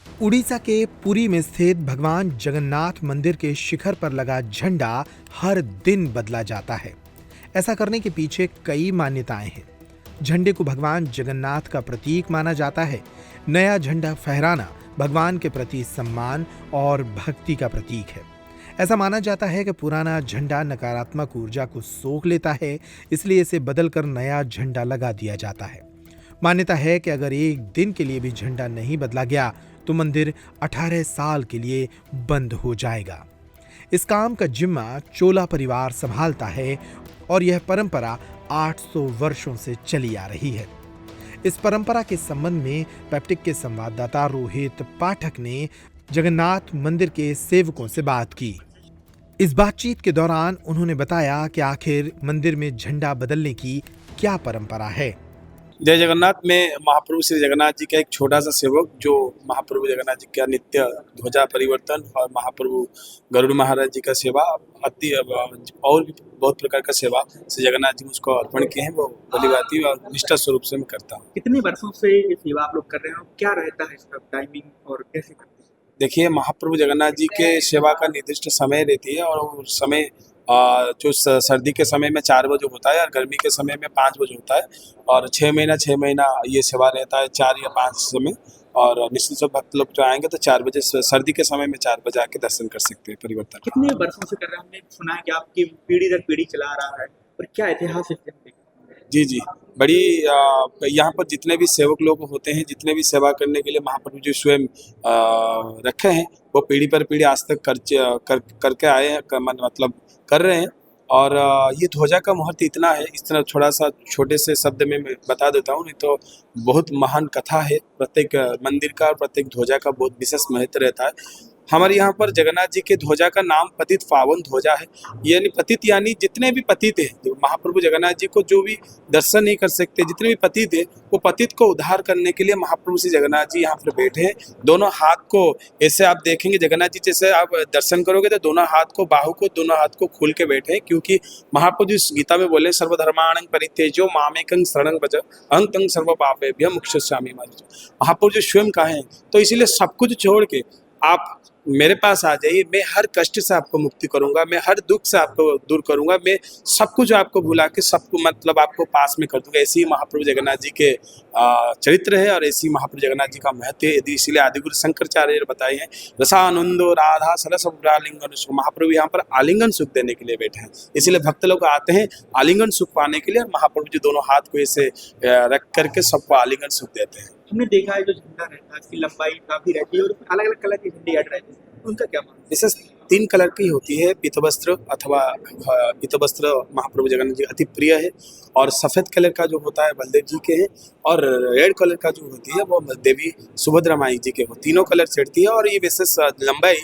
उड़ीसा के पुरी में स्थित भगवान जगन्नाथ मंदिर के शिखर पर लगा झंडा हर दिन बदला जाता है। ऐसा करने के पीछे कई मान्यताएं हैं। झंडे को भगवान जगन्नाथ का प्रतीक माना जाता है। नया झंडा फहराना भगवान के प्रति सम्मान और भक्ति का प्रतीक है। ऐसा माना जाता है कि पुराना झंडा नकारात्मक ऊर्जा को सोख लेता है, इसलिए इसे बदलकर नया झंडा लगा दिया जाता है। मान्यता है कि अगर एक दिन के लिए भी झंडा नहीं बदला गया तो मंदिर 18 साल के लिए बंद हो जाएगा। इस काम का जिम्मा चोला परिवार संभालता है और यह परंपरा 800 वर्षों से चली आ रही है। इस परंपरा के संबंध में पेप्टिक के संवाददाता रोहित पाठक ने जगन्नाथ मंदिर के सेवकों से बात की। इस बातचीत के दौरान उन्होंने बताया कि आखिर मंदिर में झंडा बदलने की क्या परंपरा है। जय जगन्नाथ में महाप्रभु श्री जगन्नाथ जी का एक छोटा सा सेवक जो महाप्रभु जगन्नाथ जी का नित्य ध्वजा परिवर्तन और महाप्रभु गरुड़ महाराज जी का सेवा अति और भी बहुत प्रकार का सेवा श्री जगन्नाथ जी मुझको अर्पण किए हैं, वो भलीभांति और निष्ठा स्वरूप से मैं करता हूँ। कितने वर्षों से ये सेवा आप लोग कर रहे हो, क्या रहता है इसका टाइमिंग और कैसे करते हैं? देखिए, महाप्रभु जगन्नाथ जी के सेवा का निर्दिष्ट समय रहती है और समय जो सर्दी के समय में 4 बजे होता है और गर्मी के समय में 5 बजे होता है और 6 महीना ये सेवा रहता है 4 या 5 समय। और निश्चित से भक्त लोग जो आएंगे तो 4 बजे सर्दी के समय में 4 बजे आके दर्शन कर सकते हैं परिवर्तन। कितने वर्षों से कर रहे हैं? हमने सुना है कि आपकी पीढ़ी दर पीढ़ी चला रहा है, और क्या इतिहास है इसके? जी, बड़ी यहाँ पर जितने भी सेवक लोग होते हैं, जितने भी सेवा करने के लिए महाप्रभु जी स्वयं रखे हैं, वो पीढ़ी पर पीढ़ी आज तक करके आए हैं, मतलब कर रहे हैं। और ये ध्वजा का महत्व इतना है, इस तरह थोड़ा सा छोटे से शब्द में मैं बता देता हूँ, नहीं तो बहुत महान कथा है। प्रत्येक मंदिर का और प्रत्येक ध्वजा का बहुत विशेष महत्व रहता है। हमारे यहाँ पर जगन्नाथ जी के ध्वजा का नाम पतित पावन ध्वजा है। यानी पतित यानी जितने भी पतित हैं, जो महाप्रभु जगन्नाथ जी को जो भी दर्शन नहीं कर सकते, जितने भी पतित हैं, वो पतित को उद्धार करने के लिए महाप्रभु श्री जगन्नाथ जी यहाँ पर बैठे हैं। दोनों हाथ को ऐसे आप देखेंगे, जगन्नाथ जी जैसे आप दर्शन करोगे तो दोनों हाथ को बाहु को दोनों हाथ को खोल के बैठे हैं, क्योंकि महाप्रभु जी गीता में बोले सर्वधर्माणं परित्यज्य मामेकं शरणं व्रज अहं तं सर्व पापेभ्यो मोक्षयिष्यामि मा। महाप्रभु जी स्वयं कहे हैं, तो इसीलिए सब कुछ छोड़ के आप मेरे पास आ जाइए, मैं हर कष्ट से आपको मुक्ति करूंगा, मैं हर दुख से आपको दूर करूंगा, मैं सब कुछ आपको भुला के सबको मतलब आपको पास में कर दूंगा। ऐसे ही महाप्रभु जगन्नाथ जी के चरित्र है और ऐसी महाप्रभु जगन्नाथ जी का महत्व है। यदि इसीलिए आदिगुरु शंकराचार्य बताए हैं, रसानंदो राधा सरस आलिंगन सुख। महाप्रभु यहाँ पर आलिंगन सुख देने के लिए बैठे हैं, इसीलिए भक्त लोग आते हैं आलिंगन सुख पाने के लिए। महाप्रभु जी दोनों हाथ को ऐसे रख करके सबको आलिंगन सुख देते हैं। हमने देखा है जो झंडा रहता है इसकी लंबाई काफी रहती है और अलग अलग कलर के झंडे ऐड रहते हैं, उनका क्या मानना है? विशेष 3 कलर की होती है। पीतवस्त्र अथवा पीतवस्त्र महाप्रभु जगन्नाथ जी अति प्रिय है, और सफ़ेद कलर का जो होता है बलदेव जी के हैं, और रेड कलर का जो होती है वो देवी सुभद्रा माई जी के हो। तीनों कलर चढ़ती है। और ये विशेष लंबाई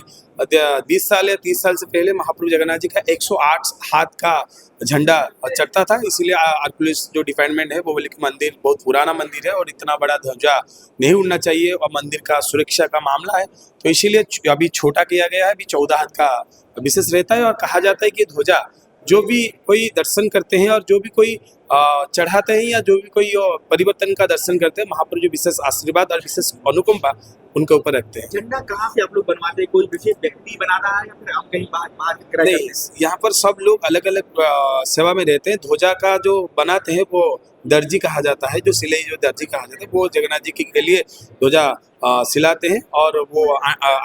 20 साल या 30 साल से पहले महाप्रभु जगन्नाथ जी का 108 हाथ का झंडा चढ़ता था। इसीलिए पुलिस जो डिपार्टमेंट है वो बोले कि मंदिर बहुत पुराना मंदिर है और इतना बड़ा ध्वजा नहीं उड़ना चाहिए, और मंदिर का सुरक्षा का मामला है, तो इसीलिए अभी छोटा किया गया है। अभी 14 हाथ का विशेष रहता है। और कहा जाता है कि ध्वजा जो भी कोई दर्शन करते हैं और जो भी कोई चढ़ाते हैं या जो भी कोई परिवर्तन का दर्शन करते हैं, महाप्रभु जी विशेष आशीर्वाद और विशेष अनुकंपा उनके ऊपर रखते हैं। झंडा कहाँ से आप लोग बनवाते हैं? कोई विशेष व्यक्ति बना रहा है या फिर आप कहीं बाहर नहीं, यहाँ पर सब लोग अलग अलग सेवा में रहते हैं। ध्वजा का जो बनाते हैं वो दर्जी कहा जाता है, जो सिलाई जो दर्जी कहा जाता है, वो जगन्नाथ जी के लिए ध्वजा सिलाते हैं और वो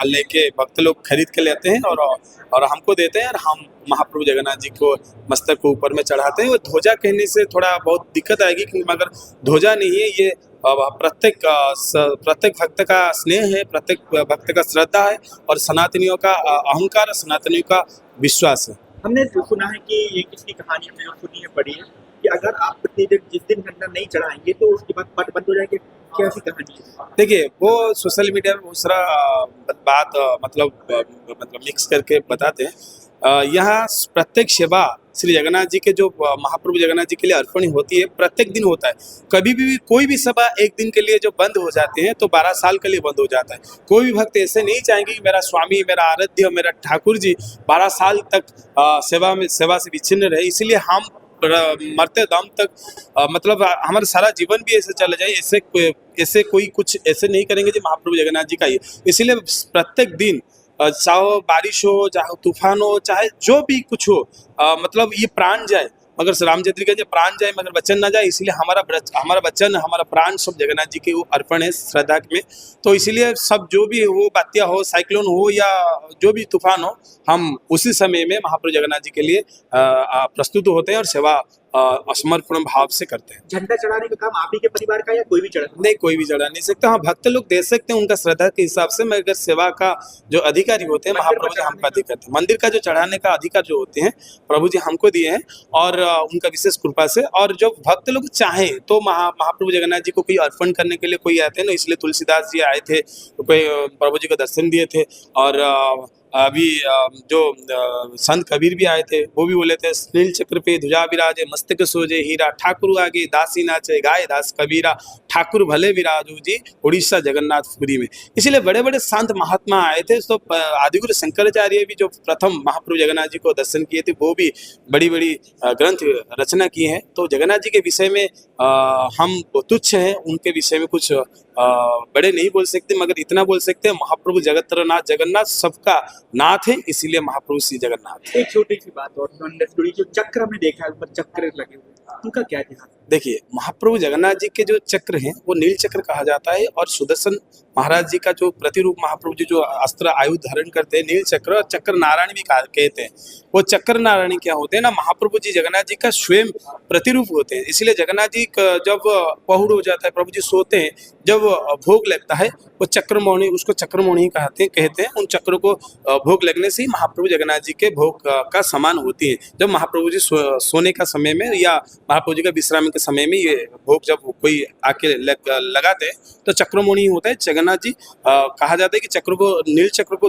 लेके भक्त लोग खरीद के लेते हैं और हमको देते हैं, और हम महाप्रभु जगन्नाथ जी को मस्तक को ऊपर में चढ़ाते हैं। और ध्वजा कहने से थोड़ा बहुत दिक्कत आएगी, क्योंकि मगर ध्वजा नहीं है, ये प्रत्येक भक्त का स्नेह है, प्रत्येक भक्त का श्रद्धा है, और सनातनियों का अहंकार, सनातनियों का विश्वास है। हमने सुना है कि ये किसकी कहानी हमने सुनी है, पढ़ी है कि अगर आप प्रतिदिन जिस दिन झंडा नहीं चढ़ाएंगे तो उसके बाद पट बंद हो जाएगी। क्या ऐसी कहानी है? देखिए, वो सोशल मीडिया में बहुत सारा बात मतलब मिक्स करके बताते हैं। यहाँ प्रत्येक सेवा श्री जगन्नाथ जी के जो महाप्रभु जगन्नाथ जी के लिए अर्पण होती है, प्रत्येक दिन होता है। कभी भी कोई भी सभा एक दिन के लिए जो बंद हो जाते हैं तो 12 साल के लिए बंद हो जाता है। कोई भी भक्त ऐसे नहीं चाहेंगे कि मेरा स्वामी, मेरा आराध्य, मेरा ठाकुर जी 12 साल तक सेवा से विच्छिन्न रहे। इसलिए हम मरते दम तक मतलब हमारा सारा जीवन भी ऐसे चला जाए, ऐसे कोई कुछ ऐसे नहीं करेंगे जो महाप्रभु जगन्नाथ जी का ही। इसीलिए प्रत्येक दिन चाहे बारिश हो, चाहे तूफान हो, चाहे जो भी कुछ हो, मतलब ये प्राण जाए मगर रामचंद्र का जो प्राण जाए मगर वचन ना जाए, इसीलिए हमारा वचन, हमारा प्राण सब जगन्नाथ जी के अर्पण है श्रद्धा में। तो इसीलिए सब जो भी हो, बात्या हो, साइक्लोन हो या जो भी तूफान हो, हम उसी समय में महाप्रभु जगन्नाथ जी के लिए प्रस्तुत होते हैं और सेवा समर्पण भाव से करते हैं। झंडा चढ़ाने का काम आप ही के परिवार का या कोई भी चढ़ा? नहीं, कोई भी चढ़ा नहीं सकता। हाँ, भक्त लोग दे सकते हैं उनका श्रद्धा के हिसाब से, मगर सेवा का जो अधिकारी होते हैं महाप्रभु जी हमको अधिकार देते हैं। मंदिर का जो चढ़ाने का अधिकार जो होते हैं प्रभु जी हमको दिए हैं और उनका विशेष कृपा से। और जो भक्त लोग चाहे तो महाप्रभु जगन्नाथ जी को कोई अर्पण करने के लिए कोई आते हैं ना, इसलिए तुलसीदास जी आए थे, कोई प्रभु जी को दर्शन दिए थे। और अभी जो संत कबीर भी आए थे, वो भी बोले थे, नील चक्र पे ध्वजा विराजे, मस्तक सोजे हीरा, ठाकुर आगे दासी नाचे, गाय दास कबीरा, ठाकुर भले विराजो जी उड़ीसा जगन्नाथपुरी में। इसलिए बड़े बड़े संत महात्मा आए थे। तो आदिगुरु शंकराचार्य भी जो प्रथम महाप्रभु जगन्नाथ जी को दर्शन किए थे, वो भी बड़ी बड़ी ग्रंथ रचना किए हैं। तो जगन्नाथ जी के विषय में हम तुच्छ हैं, उनके विषय में कुछ बड़े नहीं बोल सकते, मगर इतना बोल सकते हैं महाप्रभु जगतरनाथ जगन्नाथ सबका नाथ है, इसीलिए महाप्रभु श्री जगन्नाथ। एक छोटी सी बात और जो चक्र हमने देखा है, ऊपर चक्र लगे हुए, उनका क्या ध्यान? देखिए, महाप्रभु जगन्नाथ जी के जो चक्र हैं वो नील चक्र कहा जाता है, और सुदर्शन महाराज जी का जो प्रतिरूप महाप्रभु जी जो अस्त्र आयुध धारण करते हैं, नील चक्र और चक्र नारायण भी कहते हैं। वो चक्र नारायण क्या होते हैं ना, महाप्रभु जी जगन्नाथ जी का स्वयं प्रतिरूप होते हैं। इसलिए जगन्नाथ जी जब पहुड़ हो जाता है, प्रभु जी सोते हैं, जब भोग लगता है, वो चक्रमौनी, उसको चक्रमौनी कहते हैं। उन चक्रों को भोग लगने से ही महाप्रभु जगन्नाथ जी के भोग का समान होती है। जब महाप्रभु जी सोने का समय में या महाप्रभु जी का विश्राम के समय में ये भोग जब कोई आके लगाते हैं तो चक्रमौनी होता है। जगन्नाथ जी कहा जाता है कि चक्र को, नील चक्र को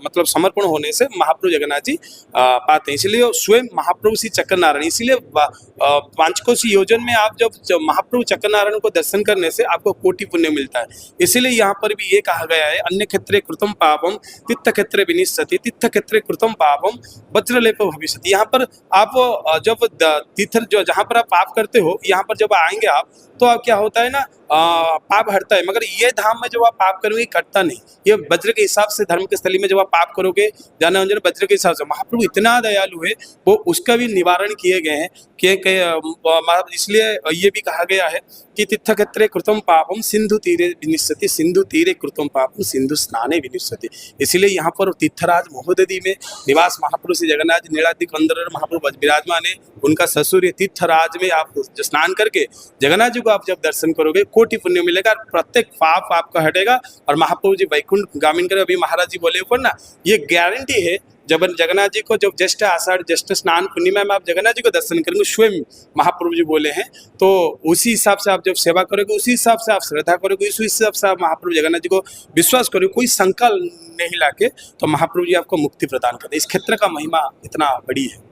मतलब समर्पण होने से महाप्रभु जगन्नाथ जी पाते हैं। इसलिए स्वयं महाप्रभु श्री चक्र नारायण, इसीलिए पांचकोशी योजन में आप जब महाप्रभु चक्र नारायण को दर्शन करने से आपको कोटि पुण्य मिलता है। इसीलिए यहाँ पर भी ये कहा गया है, अन्य क्षेत्रे कृतम पापम तीर्थ क्षेत्रे विनिष्यति, तीर्थ क्षेत्रे कृतम पापम वज्रलेप भविष्यति। यहाँ पर आप जब तीर्थ जो जहाँ पर आप पाप करते हो, यहाँ पर जब आएंगे आप, तो आप क्या होता है ना, पाप हटता है। मगर ये धाम में जब आप पाप करोगे कटता नहीं। ये वज्र के हिसाब से धर्म के स्थली में जब आप पाप करोगे, जाना अंजन वज्र के हिसाब से महाप्रभु इतना दयालु है, वो उसका भी निवारण किए गए हैं कि इसलिए ये भी कहा गया है कि तीर्थ क्षेत्रे कृतम पापम सिंधु तीरे विनिष्यति, सिंधु तीरे कृतम पापम सिंधु स्नाने विनिष्यति। इसलिए यहाँ पर तीर्थराज महोदधि में निवास महाप्रभु श्री जगन्नाथ जी नीलाद्रि अंदर महाप्रभु विराजमान है। उनका ससुर तीर्थराज में आप स्नान करके जगन्नाथ जी को आप जब दर्शन करोगे कोटि पुण्य मिलेगा, प्रत्येक पाप आपका हटेगा और महाप्रभु जी वैकुंठ गामिन करे। अभी महाराज जी बोले ऊपर ना, ये गारंटी है। जब जगन्नाथ जी को जब ज्येष्ठ आषाढ़ ज्येष्ठ स्नान पूर्णिमा में आप जगन्नाथ जी को दर्शन करेंगे, स्वयं महाप्रभु जी बोले हैं, तो उसी हिसाब से आप जब सेवा करोगे, उसी हिसाब से आप श्रद्धा करोगे, उसी हिसाब से आप महाप्रभु जगन्नाथ जी को विश्वास करोगे, कोई शंका नहीं लाके, तो महाप्रभु जी आपको मुक्ति प्रदान करते। इस क्षेत्र का महिमा इतना बड़ी है।